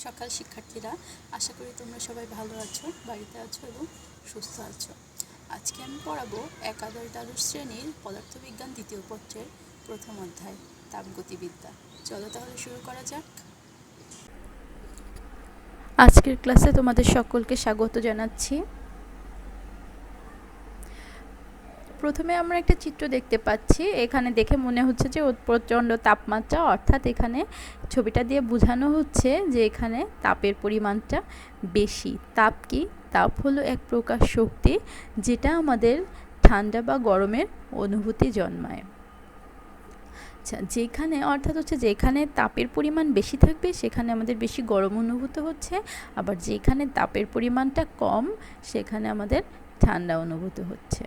সকাল শিক্ষার্থীরা, আশা করি তোমরা সবাই ভালো আছো, বাড়িতে আছো এবং সুস্থ আছো। আজকে আমি পড়াবো দ্বাদশ শ্রেণীর পদার্থবিজ্ঞান দ্বিতীয় পত্রের প্রথম অধ্যায় তাপগতিবিদ্যা। চলো তাহলে শুরু করা যাক। আজকের ক্লাসে তোমাদের সকলকে স্বাগত জানাচ্ছি। প্রথমে আমরা একটা চিত্র দেখতে পাচ্ছি। এখানে দেখে মনে হচ্ছে যে প্রচণ্ড তাপমাত্রা, অর্থাৎ এখানে ছবিটা দিয়ে বোঝানো হচ্ছে যে এখানে তাপের পরিমাণটা বেশি। তাপ কি? তাপ হলো এক প্রকার শক্তি যেটা আমাদের ঠান্ডা বা গরমের অনুভূতি জন্মায়। আচ্ছা, যেখানে অর্থাৎ হচ্ছে যেখানে তাপের পরিমাণ বেশি থাকবে সেখানে আমাদের বেশি গরম অনুভূত হচ্ছে, আবার যেখানে তাপের পরিমাণটা কম সেখানে আমাদের ঠান্ডা অনুভূত হচ্ছে।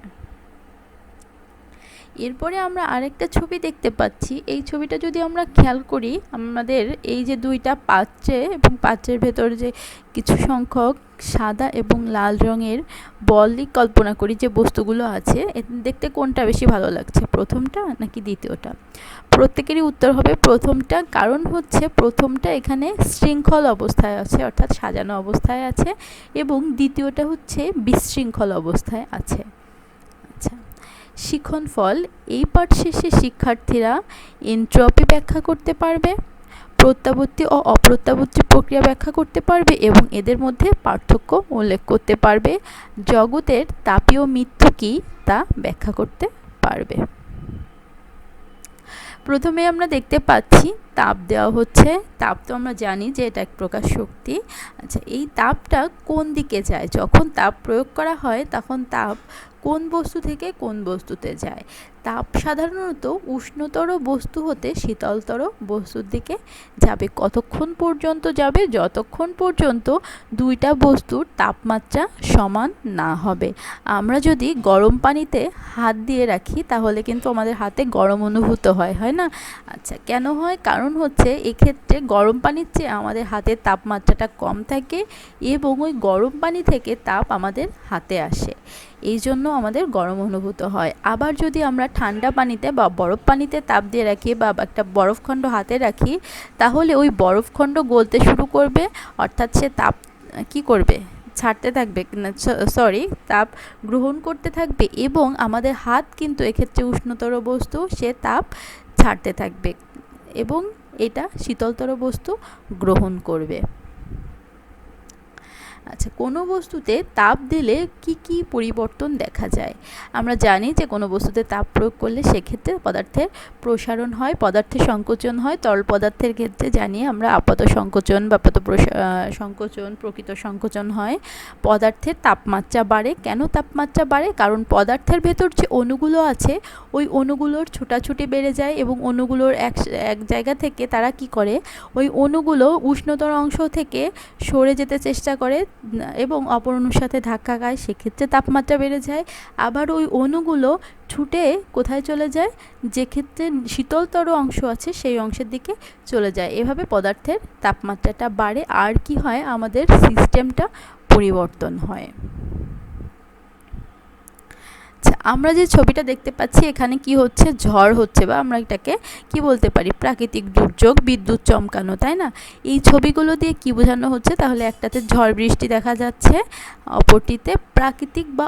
এরপরে আমরা আরেকটা ছবি দেখতে পাচ্ছি। এই ছবিটা যদি আমরা খেয়াল করি, আমাদের এই যে দুইটা পাত্রে এবং পাত্রের ভেতর যে কিছু সংখ্যক সাদা এবং লাল রঙের বলই কল্পনা করি যে বস্তুগুলো আছে, দেখতে কোনটা বেশি ভালো লাগছে, প্রথমটা নাকি দ্বিতীয়টা? প্রত্যেকেরই উত্তর হবে প্রথমটা, কারণ হচ্ছে প্রথমটা এখানে শৃঙ্খল অবস্থায় আছে, অর্থাৎ সাজানো অবস্থায় আছে, এবং দ্বিতীয়টা হচ্ছে বিশৃঙ্খল অবস্থায় আছে। আচ্ছা, শিক্ষণফল। এই পাঠ শেষে শিক্ষার্থীরা এনট্রপি ব্যাখ্যা করতে পারবে, প্রত্যাবর্তী ও অপ্রত্যাবর্তী প্রক্রিয়া ব্যাখ্যা করতে পারবে এবং এদের মধ্যে পার্থক্য উল্লেখ করতে পারবে। জগতের তাপীয় মৃত্যু কী তা ব্যাখ্যা করতে পারবে। প্রথমে আমরা দেখতে পাচ্ছি তাপ দেওয়া হচ্ছে। তাপ তো আমরা জানি যে এটা এক প্রকার শক্তি। আচ্ছা, এই তাপটা কোন দিকে যায়? যখন তাপ প্রয়োগ করা হয় তখন তাপ কোন বস্তু থেকে কোন বস্তুতে যায়? তাপ সাধারণত উষ্ণতর বস্তু হতে শীতলতর বস্তুর দিকে যাবে। কতক্ষণ পর্যন্ত যাবে? যতক্ষণ পর্যন্ত দুইটা বস্তুর তাপমাত্রা সমান না হবে। আমরা যদি গরম পানিতে হাত দিয়ে রাখি তাহলে কিন্তু আমাদের হাতে গরম অনুভূত হয়, হয় না? আচ্ছা, কেন হয়? কারণ হচ্ছে এক্ষেত্রে গরম পানির চেয়ে আমাদের হাতের তাপমাত্রাটা কম থাকে এবং ওই গরম পানি থেকে তাপ আমাদের হাতে আসে, এই জন্য আমাদের গরম অনুভূত হয়। আবার যদি আমরা ঠান্ডা পানিতে বা বরফ পানিতে তাপ দিয়ে রাখি বা একটা বরফখণ্ড হাতে রাখি, তাহলে ওই বরফখণ্ড গলতে শুরু করবে, অর্থাৎ সে তাপ কী করবে? ছাড়তে থাকবে, তাপ গ্রহণ করতে থাকবে এবং আমাদের হাত কিন্তু এক্ষেত্রে উষ্ণতর বস্তু, সে তাপ ছাড়তে থাকবে এবং এটা শীতলতর বস্তু গ্রহণ করবে। আচ্ছা, কোনো বস্তুতে তাপ দিলে কি কি পরিবর্তন দেখা যায়? আমরা জানি যে কোনো বস্তুতে তাপ প্রয়োগ করলে সেক্ষেত্রে পদার্থের প্রসারণ হয়, পদার্থের সংকোচন হয়। তরল পদার্থের ক্ষেত্রে জানি আমরা আপাত সংকোচন বা সংকোচন, প্রকৃত সংকোচন হয়। পদার্থের তাপমাত্রা বাড়ে। কেন তাপমাত্রা বাড়ে? কারণ পদার্থের ভেতর যে অণুগুলো আছে ওই অণুগুলোর ছোটাছুটি বেড়ে যায় এবং অণুগুলোর এক জায়গা থেকে তারা কি করে, ওই অণুগুলো উষ্ণতর অংশ থেকে সরে যেতে চেষ্টা করে এবং অপর অণুর সাথে ধাক্কা খায়, সেক্ষেত্রে তাপমাত্রা বেড়ে যায়। আবার ওই অণুগুলো ছুটে কোথায় চলে যায়? যে ক্ষেত্রে শীতলতর অংশ আছে সেই অংশের দিকে চলে যায়। এভাবে পদার্থের তাপমাত্রাটা বাড়ে। আর কি হয়? আমাদের সিস্টেমটা পরিবর্তন হয়। আমরা যে ছবিটা দেখতে পাচ্ছি এখানে কি হচ্ছে? ঝড় হচ্ছে, বা আমরা এটাকে কি বলতে পারি? প্রাকৃতিক দুর্যোগ, বিদ্যুৎ চমকানো, তাই না? এই ছবিগুলো দিয়ে কি বোঝানো হচ্ছে? তাহলে একটাতে ঝড় বৃষ্টি দেখা যাচ্ছে, অপরটিতে প্রাকৃতিক বা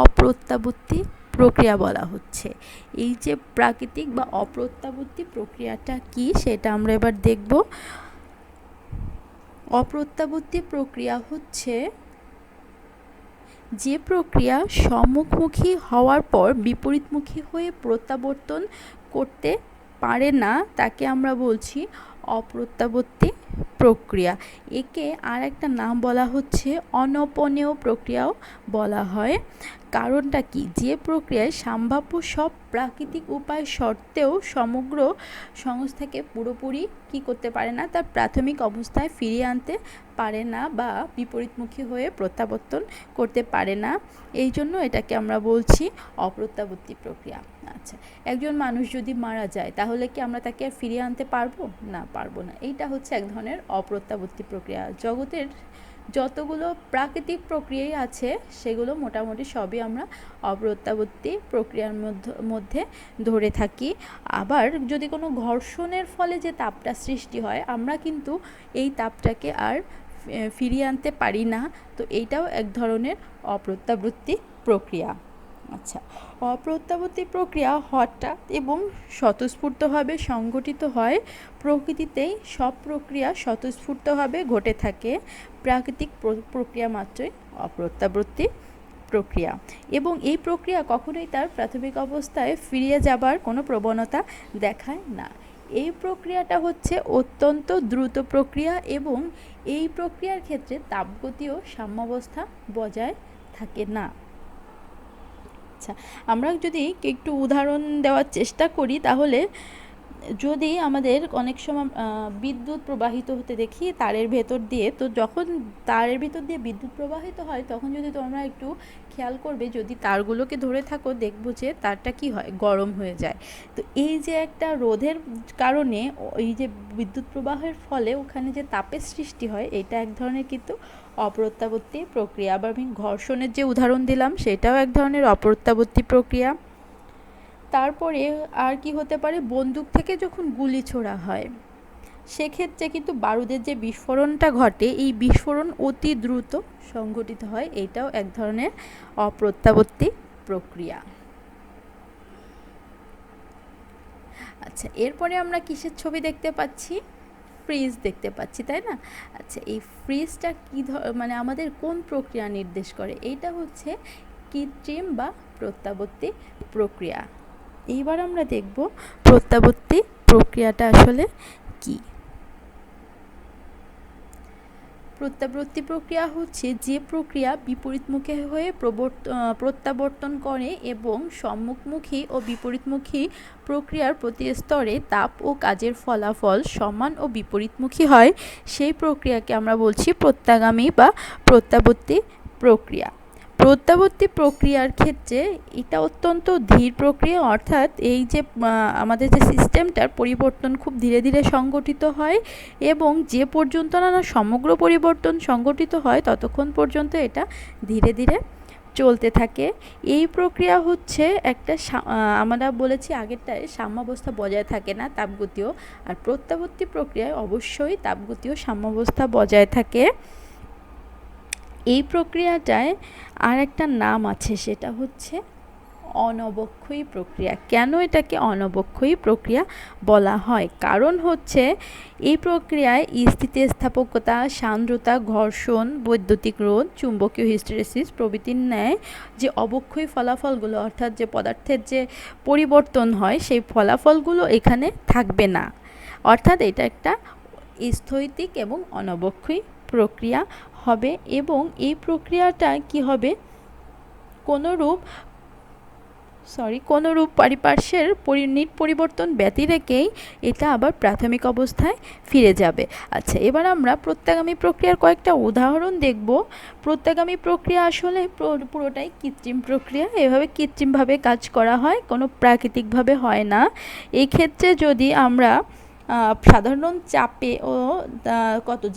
অপ্রত্যাবর্তী প্রক্রিয়া বলা হচ্ছে। এই যে প্রাকৃতিক বা অপ্রত্যাবর্তী প্রক্রিয়াটা কি সেটা আমরা এবার দেখব। অপ্রত্যাবর্তী প্রক্রিয়া হচ্ছে যে প্রক্রিয়া সম্মুখমুখী হওয়ার পর বিপরীতমুখী হয়ে প্রত্যাবর্তন করতে পারে না তাকে আমরা বলছি অপ্রত্যাবর্তী প্রক্রিয়া। একে আর একটা নাম বলা হচ্ছে অনপনেয় প্রক্রিয়াও বলা হয়। কারণটা কি? যে প্রক্রিয়ায় সম্ভাব্য সব প্রাকৃতিক উপায় সত্ত্বেও সমগ্র সংস্থাকে পুরোপুরি কি করতে পারে না, তার প্রাথমিক অবস্থায় ফিরিয়ে আনতে পারে না বা বিপরীতমুখী হয়ে প্রত্যাবর্তন করতে পারে না, এই জন্য এটাকে আমরা বলছি অপ্রত্যাবর্তী প্রক্রিয়া। আচ্ছা, একজন মানুষ যদি মারা যায় তাহলে কি আমরা তাকে আর ফিরিয়ে আনতে পারবো না? পারবো না। এইটা হচ্ছে এক ধরনের অপ্রত্যাবর্তী প্রক্রিয়া। জগতের যতগুলো প্রাকৃতিক প্রক্রিয়াই আছে সেগুলো মোটামুটি সবই আমরা অপ্রত্যাবর্তী প্রক্রিয়ার মধ্যে ধরে থাকি। আবার যদি কোনো ঘর্ষণের ফলে যে তাপটা সৃষ্টি হয়, আমরা কিন্তু এই তাপটাকে আর ফিরিয়ে আনতে পারি না, তো এইটাও এক ধরনের অপ্রত্যাবর্তী প্রক্রিয়া। আচ্ছা, অপ্রত্যাবর্তী প্রক্রিয়া হঠাৎ এবং স্বতঃস্ফূর্তভাবে সংঘটিত হয়। প্রকৃতিতেই সব প্রক্রিয়া স্বতঃস্ফূর্তভাবে ঘটে থাকে, প্রাকৃতিক প্রক্রিয়া মাত্রই অপ্রত্যাবর্তী প্রক্রিয়া, এবং এই প্রক্রিয়া কখনোই তার প্রাথমিক অবস্থায় ফিরিয়ে যাবার কোনো প্রবণতা দেখায় না। এই প্রক্রিয়াটা হচ্ছে অত্যন্ত দ্রুত প্রক্রিয়া, এবং এই প্রক্রিয়ার ক্ষেত্রে তাপগতীয় সাম্যাবস্থা বজায় থাকে না। আচ্ছা, আমরা যদি একটু উদাহরণ দেওয়ার চেষ্টা করি, তাহলে যদি আমাদের অনেক সময় বিদ্যুৎ প্রবাহিত হতে দেখি তারের ভেতর দিয়ে, তো যখন তারের ভেতর দিয়ে বিদ্যুৎ প্রবাহিত হয় তখন যদি তোমরা একটু খেয়াল করবে, যদি তারগুলোকে ধরে থাকো দেখবো যে তারটা কি হয়, গরম হয়ে যায়। তো এই যে একটা রোধের কারণে এই যে বিদ্যুৎ প্রবাহের ফলে ওখানে যে তাপের সৃষ্টি হয়, এটা এক ধরনের কিন্তু অপ্রত্যাবর্তী প্রক্রিয়া। আবার আমি ঘর্ষণের যে উদাহরণ দিলাম সেটাও এক ধরনের অপ্রত্যাবর্তী প্রক্রিয়া। তারপরে আর কি হতে পারে, বন্দুক থেকে যখন গুলি ছোড়া হয় সেক্ষেত্রে কিন্তু বারুদের যে বিস্ফোরণটা ঘটে, এই বিস্ফোরণ অতি দ্রুত সংঘটিত হয়, এটাও এক ধরনের অপ্রত্যাবর্তী প্রক্রিয়া। আচ্ছা, এরপরে আমরা কিসের ছবি দেখতে পাচ্ছি, ফ্রিজ দেখতে পাচ্ছি, তাই না? আচ্ছা, এই ফ্রিজটা কি মানে আমাদের কোন প্রক্রিয়া নির্দেশ করে? এইটা হচ্ছে কৃত্রিম বা প্রত্যাবর্তী প্রক্রিয়া। এইবার আমরা দেখব প্রত্যাবর্তী প্রক্রিয়াটা আসলে কি। প্রত্যাবর্তী প্রক্রিয়া হচ্ছে যে প্রক্রিয়া বিপরীতমুখী হয়ে প্রত্যাবর্তন করে এবং সম্মুখমুখী ও বিপরীতমুখী প্রক্রিয়ার প্রতি স্তরে তাপ ও কাজের ফলাফল সমান ও বিপরীতমুখী হয়, সেই প্রক্রিয়াকে আমরা বলছি প্রত্যাগামী বা প্রত্যাবর্তী প্রক্রিয়া। প্রত্যাবর্তী প্রক্রিয়ার ক্ষেত্রে এটা অত্যন্ত ধীর প্রক্রিয়া, অর্থাৎ এই যে আমাদের যে সিস্টেমটার পরিবর্তন খুব ধীরে ধীরে সংগঠিত হয়, এবং যে পর্যন্ত না সমগ্র পরিবর্তন সংগঠিত হয় ততক্ষণ পর্যন্ত এটা ধীরে ধীরে চলতে থাকে। এই প্রক্রিয়া হচ্ছে একটা আমরা বলেছি আগেরটায় সাম্যাবস্থা বজায় থাকে না, তাপগতীয়। আর প্রত্যাবর্তী প্রক্রিয়ায় অবশ্যই তাপগতীয় সাম্যাবস্থা বজায় থাকে। এই প্রক্রিয়াটায় আর একটা নাম আছে, সেটা হচ্ছে অনবক্ষয়ী প্রক্রিয়া। কেন এটাকে অনবক্ষয়ী প্রক্রিয়া বলা হয়? কারণ হচ্ছে এই প্রক্রিয়ায় স্থিতিস্থাপকতা, সান্দ্রতা, ঘর্ষণ, বৈদ্যুতিক রোধ, চুম্বকীয় হিস্টেরেসিস প্রভৃতির ন্যায় যে অবক্ষয়ী ফলাফলগুলো, অর্থাৎ যে পদার্থের যে পরিবর্তন হয়, সেই ফলাফলগুলো এখানে থাকবে না। অর্থাৎ এটা একটা স্থৈতিক এবং অনবক্ষয়ী প্রক্রিয়া হবে, এবং এই প্রক্রিয়াটা কি হবে, কোনোরূপ পারিপার্শ্বের পরিবর্তন ব্যতি রেখেই এটা আবার প্রাথমিক অবস্থায় ফিরে যাবে। আচ্ছা, এবার আমরা প্রত্যাগামী প্রক্রিয়ার কয়েকটা উদাহরণ দেখব। প্রত্যাগামী প্রক্রিয়া আসলে পুরোটাই কৃত্রিম প্রক্রিয়া, এভাবে কৃত্রিমভাবে কাজ করা হয়, কোনো প্রাকৃতিকভাবে হয় না। এই ক্ষেত্রে যদি আমরা সাধারণ চাপে ও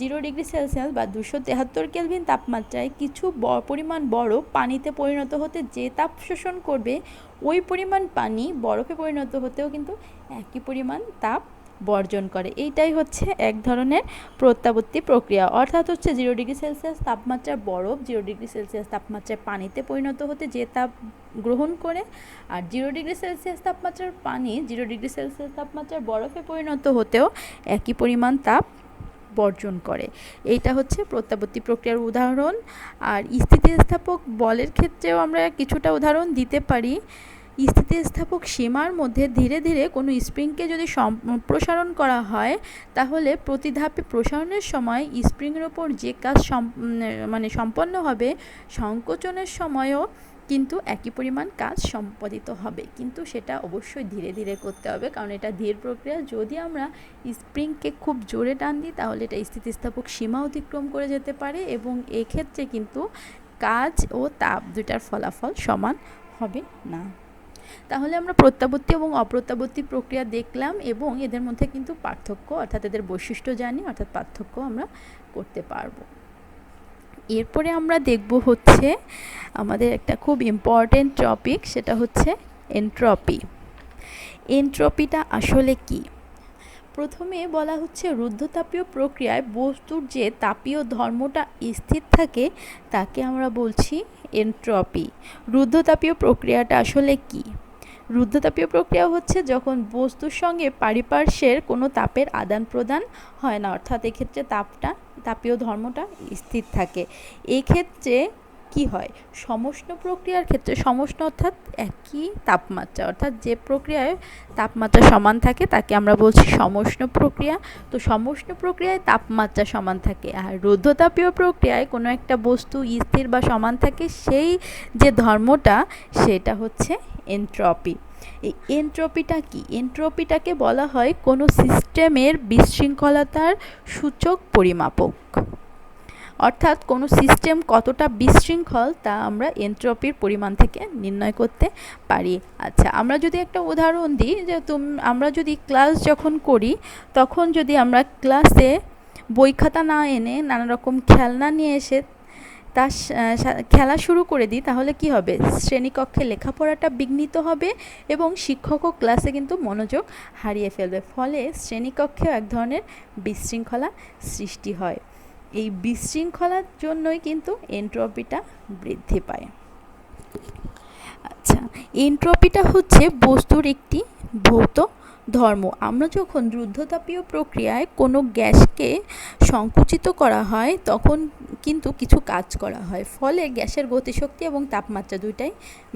0 ডিগ্রি সেলসিয়াস বা 273 কেলভিন তাপমাত্রায় কিছু পরিমাণ বরফ পানিতে পরিণত হতে যে তাপ শোষণ করবে, ওই পরিমাণ পানি বরফে পরিণত হতেও কিন্তু একই পরিমাণ তাপ বর্জন করে। এইটাই হচ্ছে এক ধরনের প্রত্যাবর্তী প্রক্রিয়া, অর্থাৎ হচ্ছে 0 ডিগ্রি সেলসিয়াস তাপমাত্রার বরফ 0 ডিগ্রি সেলসিয়াস তাপমাত্রায় পানিতে পরিণত হতে যে তাপ গ্রহণ করে, আর 0 ডিগ্রি সেলসিয়াস তাপমাত্রার পানি 0 ডিগ্রি সেলসিয়াস তাপমাত্রার বরফে পরিণত হতেও একই পরিমাণ তাপ বর্জন করে। এইটা হচ্ছে প্রত্যাবর্তী প্রক্রিয়ার উদাহরণ। আর স্থিতিস্থাপক বলের ক্ষেত্রেও আমরা কিছুটা উদাহরণ দিতে পারি। স্থিতিস্থাপক সীমার মধ্যে ধীরে ধীরে কোনো স্প্রিংকে যদি প্রসারণ করা হয়, তাহলে প্রতি ধাপে প্রসারণের সময় স্প্রিংয়ের ওপর যে কাজ সম্পন্ন হবে, সংকোচনের সময়ও কিন্তু একই পরিমাণ কাজ সম্পাদিত হবে, কিন্তু সেটা অবশ্যই ধীরে ধীরে করতে হবে, কারণ এটা ধীর প্রক্রিয়া। যদি আমরা স্প্রিংকে খুব জোরে টান দিই তাহলে এটা স্থিতিস্থাপক সীমা অতিক্রম করে যেতে পারে, এবং এক্ষেত্রে কিন্তু কাজ ও তাপ দুটার ফলাফল সমান হবে না। তাহলে আমরা প্রত্যাবর্তী এবং অপ্রত্যাবর্তী প্রক্রিয়া দেখলাম, এবং এদের মধ্যে কিন্তু পার্থক্য, অর্থাৎ এদের বৈশিষ্ট্য জানি, অর্থাৎ পার্থক্য আমরা করতে পারবো। এরপরে আমরা দেখব হচ্ছে আমাদের একটা খুব ইম্পর্টেন্ট টপিক, সেটা হচ্ছে এনট্রপি। এনট্রপিটা আসলে কি? প্রথমে বলা হচ্ছে রুদ্ধতাপীয় প্রক্রিয়ায় বস্তুর যে তাপীয় ধর্মটা স্থির থাকে তাকে আমরা বলছি এনট্রপি। রুদ্ধতাপীয় প্রক্রিয়াটা আসলে কি? রুদ্ধতাপীয় প্রক্রিয়া হচ্ছে যখন বস্তুর সঙ্গে পারিপার্শ্বের কোনো তাপের আদান প্রদান হয় না, অর্থাৎ এক্ষেত্রে তাপীয় ধর্মটা স্থির থাকে। এই ক্ষেত্রে কি হয়, সমষ্ণ প্রক্রিয়ার ক্ষেত্রে, সমষ্ণ অর্থাৎ একই তাপমাত্রা, অর্থাৎ যে প্রক্রিয়ায় তাপমাত্রা সমান থাকে তাকে আমরা বলছি সমষ্ণ প্রক্রিয়া। তো সমষ্ণ প্রক্রিয়ায় তাপমাত্রা সমান থাকে, আর রুদ্ধতাপীয় প্রক্রিয়ায় কোনো একটা বস্তু স্থির বা সমান থাকে, সেই যে ধর্মটা সেটা হচ্ছে এনট্রপি। এই এনট্রপিটা কি? এনট্রপিটাকে বলা হয় কোনো সিস্টেমের বিশৃঙ্খলতার সূচক পরিমাপক, অর্থাৎ কোনো সিস্টেম কতটা বিশৃঙ্খল তা আমরা এনট্রপির পরিমাণ থেকে নির্ণয় করতে পারি। আচ্ছা, আমরা যদি একটা উদাহরণ দিই, যে আমরা যদি ক্লাস যখন করি তখন যদি আমরা ক্লাসে বই খাতা না এনে নানা রকম খেলনা নিয়ে এসে তার খেলা শুরু করে দিই, তাহলে কি হবে, শ্রেণীকক্ষে লেখাপড়াটা বিঘ্নিত হবে এবং শিক্ষকও ক্লাসে কিন্তু মনোযোগ হারিয়ে ফেলবে, ফলে শ্রেণীকক্ষেও এক ধরনের বিশৃঙ্খলা সৃষ্টি হয়। এই বিশৃঙ্খলার জন্যই কিন্তু এনট্রপিটা বৃদ্ধি পায়। আচ্ছা, এনট্রপিটা হচ্ছে বস্তুর একটি ভৌত ধর্ম। আমরা যখন রুদ্ধতাপীয় প্রক্রিয়ায় কোনো গ্যাসকে সংকুচিত করা হয় তখন কিন্তু কিছু কাজ করা হয়, ফলে গ্যাসের গতিশক্তি এবং তাপমাত্রা দুইটাই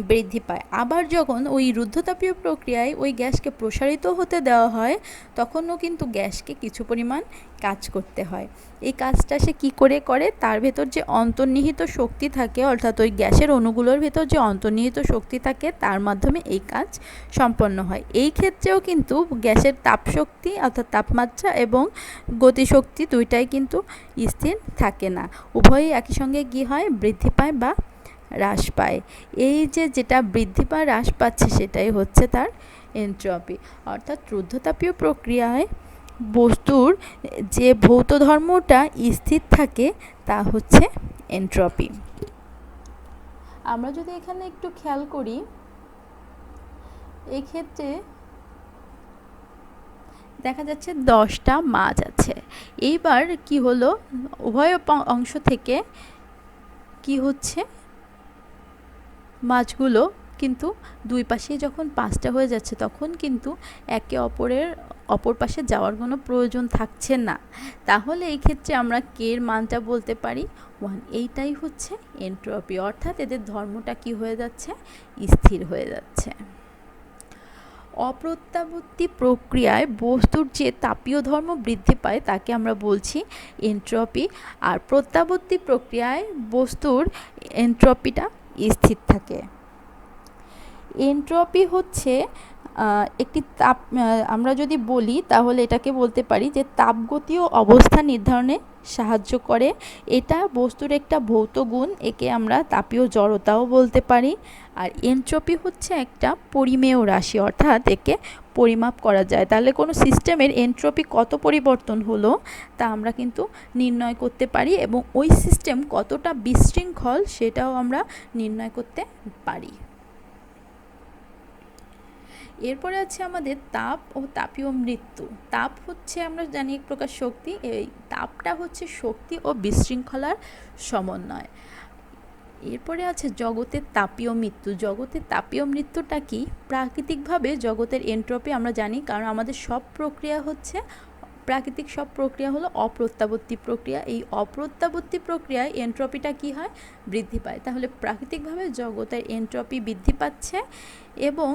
বৃদ্ধি পায়। আবার যখন ওই রুদ্ধতাপীয় প্রক্রিয়ায় ওই গ্যাসকে প্রসারিত হতে দেওয়া হয় তখনও কিন্তু গ্যাসকে কিছু পরিমাণ কাজ করতে হয়। এই কাজটা সে কী করে করে, তার ভেতর যে অন্তর্নিহিত শক্তি থাকে, অর্থাৎ ওই গ্যাসের অণুগুলোর ভেতর যে অন্তর্নিহিত শক্তি থাকে তার মাধ্যমে এই কাজ সম্পন্ন হয়। এই ক্ষেত্রেও কিন্তু গ্যাসের তাপশক্তি অর্থাৎ তাপমাত্রা এবং গতিশক্তি দুইটাই কিন্তু স্থির থাকে না, উভয়ই একই সঙ্গে কী হয়, বৃদ্ধি পায় বা হ্রাস পায়। এই যেটা বৃদ্ধি বা হ্রাস পাচ্ছে সেটাই হচ্ছে তার এনট্রপি। অর্থাৎ রুদ্ধতাপীয় প্রক্রিয়ায় বস্তুর যে ভৌত ধর্মটা স্থির থাকে তা হচ্ছে এনট্রপি। আমরা যদি এখানে একটু খেয়াল করি, এক্ষেত্রে দেখা যাচ্ছে 10টা মাছ আছে। এইবার কি হলো, উভয় অংশ থেকে কি হচ্ছে, মাছগুলো কিন্তু দুই পাশে যখন 5টা হয়ে যাচ্ছে তখন কিন্তু একে অপর পাশে যাওয়ার কোনো প্রয়োজন থাকছে না। তাহলে এই ক্ষেত্রে আমরা কে এর মানটা বলতে পারি 1। এইটাই হচ্ছে এনট্রপি, অর্থাৎ এদের ধর্মটা কি হয়ে যাচ্ছে, স্থির হয়ে যাচ্ছে। অপ্রত্যাবর্তী প্রক্রিয়ায় বস্তুর যে তাপীয় ধর্ম বৃদ্ধি পায় তাকে আমরা বলছি এনট্রপি, আর প্রত্যাবর্তী প্রক্রিয়ায় বস্তুর এনট্রপিটা স্থির থাকে। এনট্রপি হচ্ছে একটি আমরা যদি বলি তাহলে এটাকে বলতে পারি যে তাপগতীয় অবস্থা নির্ধারণে সাহায্য করে। এটা বস্তুর একটা ভৌত গুণ, একে আমরা তাপীয় জড়তাও বলতে পারি। আর এনট্রপি হচ্ছে একটা পরিমেয় রাশি, অর্থাৎ একে পরিমাপ করা যায়। তাহলে কোনো সিস্টেমের এনট্রপি কত পরিবর্তন হলো তা আমরা কিন্তু নির্ণয় করতে পারি, এবং ওই সিস্টেম কতটা বিশৃঙ্খল সেটাও আমরা নির্ণয় করতে পারি। এরপরে আছে আমাদের তাপ ও তাপীয় মৃত্যু। তাপ হচ্ছে আমরা জানি এক প্রকার শক্তি, এই তাপটা হচ্ছে শক্তি ও বিশৃঙ্খলার সমন্বয়। এরপরে আছে জগতের তাপীয় মৃত্যু। জগতের তাপীয় মৃত্যুটা কি? প্রাকৃতিকভাবে জগতের এনট্রপি আমরা জানি, কারণ আমাদের সব প্রক্রিয়া হচ্ছে প্রাকৃতিক, সব প্রক্রিয়া হলো অপ্রত্যাবর্তী প্রক্রিয়া। এই অপ্রত্যাবর্তী প্রক্রিয়ায় এনট্রপিটা কি হয়, বৃদ্ধি পায়। তাহলে প্রাকৃতিকভাবে জগতের এনট্রপি বৃদ্ধি পাচ্ছে, এবং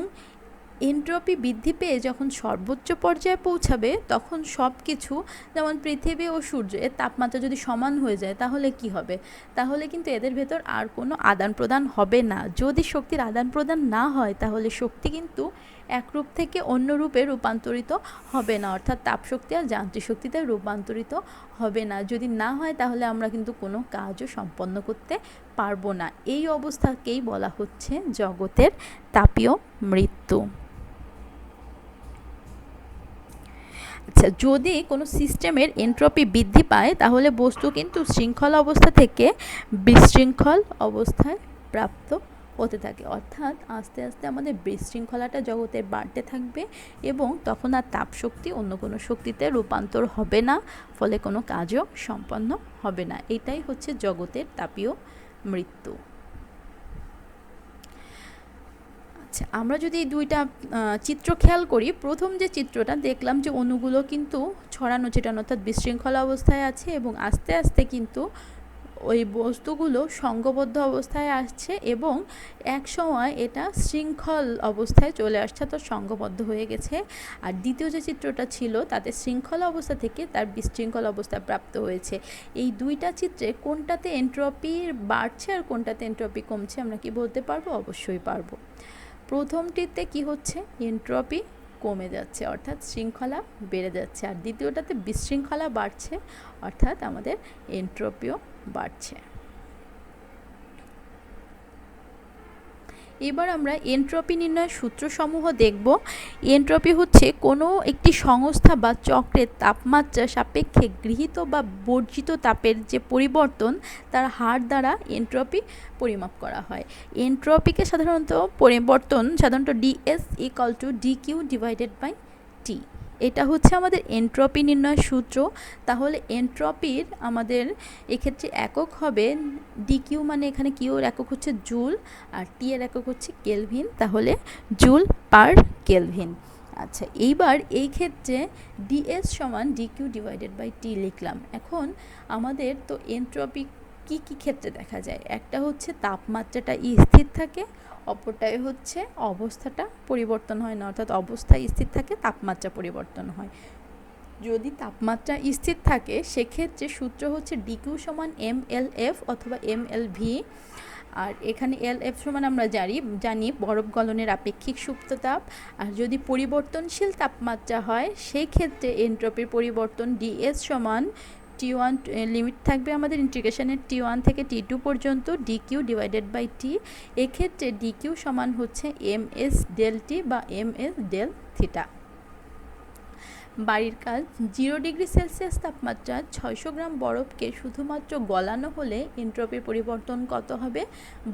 এনট্রপি বৃদ্ধি পেয়ে যখন সর্বোচ্চ পর্যায়ে পৌঁছাবে তখন সব কিছু, যেমন পৃথিবী ও সূর্য এর তাপমাত্রা যদি সমান হয়ে যায় তাহলে কি হবে, তাহলে কিন্তু এদের ভেতর আর কোনো আদান প্রদান হবে না। যদি শক্তির আদান প্রদান না হয় তাহলে শক্তি কিন্তু এক রূপ থেকে অন্য রূপে রূপান্তরিত হবে না, অর্থাৎ তাপশক্তি আর যান্ত্রিক শক্তিতে রূপান্তরিত হবে না। যদি না হয় তাহলে আমরা কিন্তু কোনো কাজও সম্পন্ন করতে পারবো না। এই অবস্থাকেই বলা হচ্ছে জগতের তাপীয় মৃত্যু। আচ্ছা, যদি কোনো সিস্টেমের এনট্রপি বৃদ্ধি পায় তাহলে বস্তু কিন্তু শৃঙ্খল অবস্থা থেকে বিশৃঙ্খল অবস্থায় প্রাপ্ত হতে থাকে, অর্থাৎ আস্তে আস্তে আমাদের বিশৃঙ্খলাটা জগতে বাড়তে থাকবে এবং তখন আর তাপ শক্তি অন্য কোনো শক্তিতে রূপান্তর হবে না, ফলে কোনো কাজও সম্পন্ন হবে না। এটাই হচ্ছে জগতের তাপীয় মৃত্যু। আচ্ছা, আমরা যদি এই দুইটা চিত্র খেয়াল করি, প্রথম যে চিত্রটা দেখলাম যে অণুগুলো কিন্তু ছড়ানো ছিটানো অর্থাৎ বিশৃঙ্খলা অবস্থায় আছে এবং আস্তে আস্তে কিন্তু ওই বস্তুগুলো সংঘবদ্ধ অবস্থায় আসছে এবং এক সময় এটা শৃঙ্খল অবস্থায় চলে আসছে, তো সংঘবদ্ধ হয়ে গেছে। আর দ্বিতীয় যে চিত্রটা ছিল তাতে শৃঙ্খলা অবস্থা থেকে তার বিশৃঙ্খল অবস্থা প্রাপ্ত হয়েছে। এই দুইটা চিত্রে কোনটাতে এনট্রপি বাড়ছে আর কোনটাতে এনট্রপি কমছে আমরা কি বলতে পারবো? অবশ্যই পারবো। প্রথমটিতে কি হচ্ছে? এনট্রপি কমে যাচ্ছে অর্থাৎ শৃঙ্খলা বেড়ে যাচ্ছে, আর দ্বিতীয়টাতে বিশৃঙ্খলা বাড়ছে অর্থাৎ আমাদের এনট্রপিও বাড়ছে। এবার আমরা এনট্রপি নির্ণয়ের সূত্রসমূহ দেখব। এনট্রপি হচ্ছে কোনো একটি সংস্থা বা চক্রের তাপমাত্রা সাপেক্ষে গৃহীত বা বর্জিত তাপের যে পরিবর্তন তার হার দ্বারা এনট্রপি পরিমাপ করা হয়। এনট্রপিকে সাধারণত DS equal to DQ divided by T, এটা হচ্ছে আমাদের এনট্রপি নির্ণয়ের সূত্র। তাহলে এনট্রপির আমাদের এক্ষেত্রে একক হবে ডিকিউ, মানে এখানে কিউর একক হচ্ছে জুল আর টি এর একক হচ্ছে কেলভিন, তাহলে জুল পার কেলভিন। আচ্ছা, এইবার এই ক্ষেত্রে ডিএস সমান ডিকিউ ডিভাইডেড বাই টি লিখলাম। এখন আমাদের তো এনট্রপি কি কি ক্ষেত্রে দেখা যায়? একটা হচ্ছে তাপমাত্রাটা স্থির থাকে, অপরটাই হচ্ছে অবস্থাটা পরিবর্তন হয় না, অর্থাৎ অবস্থা স্থির থাকে তাপমাত্রা পরিবর্তন হয়। যদি তাপমাত্রা স্থির থাকে সেক্ষেত্রে সূত্র হচ্ছে ডিকিউ সমান MLF অথবা MLV, আর এখানে LF সমান আমরা জানি বরফ গলনের আপেক্ষিক সুপ্ত তাপ। আর যদি পরিবর্তনশীল তাপমাত্রা হয় সেই ক্ষেত্রে এনট্রপির পরিবর্তন ডিএস সমান T1, লিমিট থাকবে আমাদের ইন্টিগ্রেশনের T1 থেকে T2 পর্যন্ত ডিকিউ ডিভাইডেড বাই টি। এক্ষেত্রে ডিকিউ সমান হচ্ছে MS ডেল টি বা MS ডেল থিটা। বাড়ির কাজ, 0 ডিগ্রি সেলসিয়াস তাপমাত্রা 600 গ্রাম বরফকে শুধুমাত্র গলানো হলে এনট্রপির পরিবর্তন কত হবে?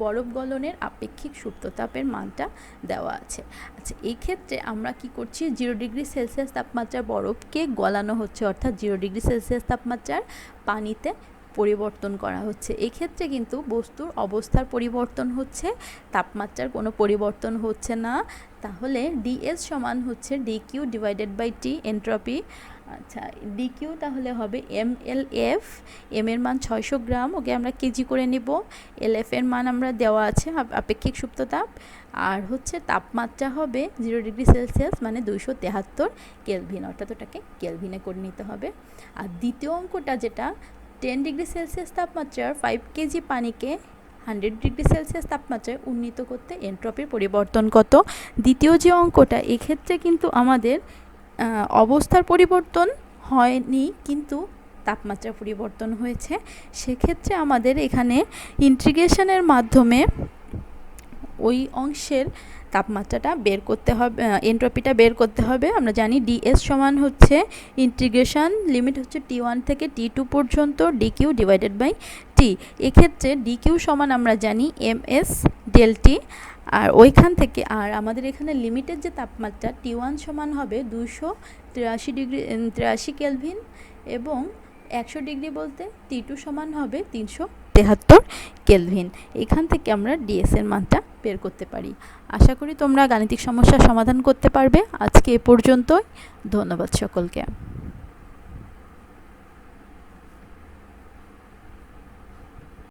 বরফ গলনের আপেক্ষিক সুপ্ততাপের মানটা দেওয়া আছে। আচ্ছা, এই ক্ষেত্রে আমরা কি করছি? 0 ডিগ্রি সেলসিয়াস তাপমাত্রার বরফকে গলানো হচ্ছে, অর্থাৎ 0 ডিগ্রি সেলসিয়াস তাপমাত্রার পানিতে পরিবর্তন করা হচ্ছে। এক্ষেত্রে কিন্তু বস্তুর অবস্থার পরিবর্তন হচ্ছে, তাপমাত্রার কোনো পরিবর্তন হচ্ছে না। তাহলে ডিএস সমান হচ্ছে dQ divided by T entropy. আচ্ছা, ডিকিউ তাহলে হবে MLF, এম এর মান 600 গ্রাম, ওকে আমরা কেজি করে নিব। LF এর মান আমরা দেওয়া আছে আপেক্ষিক সুপ্ত তাপ, আর হচ্ছে তাপমাত্রা হবে 0 ডিগ্রি সেলসিয়াস মানে 273 কেলভিন, অর্থাৎ ওটাকে কেলভিনে করে নিতে হবে। আর দ্বিতীয় অঙ্কটা যেটা 10 ডিগ্রি সেলসিয়াস তাপমাত্রার 5 কেজি পানিকে 100 ডিগ্রি সেলসিয়াস তাপমাত্রায় উন্নীত করতে এনট্রপির পরিবর্তন কত? দ্বিতীয় যে অঙ্কটা, এক্ষেত্রে কিন্তু আমাদের অবস্থার পরিবর্তন হয়নি কিন্তু তাপমাত্রা পরিবর্তন হয়েছে। সেক্ষেত্রে আমাদের এখানে ইন্টিগ্রেশনের মাধ্যমে ওই অংশের তাপমাত্রাটা বের করতে হবে, এনট্রপিটা বের করতে হবে। আমরা জানি ডিএস সমান হচ্ছে ইন্টিগ্রেশন লিমিট হচ্ছে T1 থেকে T2 পর্যন্ত ডিকিউ ডিভাইডেড বাই টি। এক্ষেত্রে ডিকিউ সমান আমরা জানি MS ডেল টি, আর ওইখান থেকে আর আমাদের এখানে লিমিটের যে তাপমাত্রা T1 সমান হবে 283 কেলভিন এবং 100 ডিগ্রি বলতে T2 সমান হবে 373 কেলভিন। এখান থেকে আমরা ডিএস এর মানটা বের করতে পারি। আশা করি তোমরা গাণিতিক সমস্যার সমাধান করতে পারবে। আজকে এ পর্যন্তই, ধন্যবাদ সকলকে।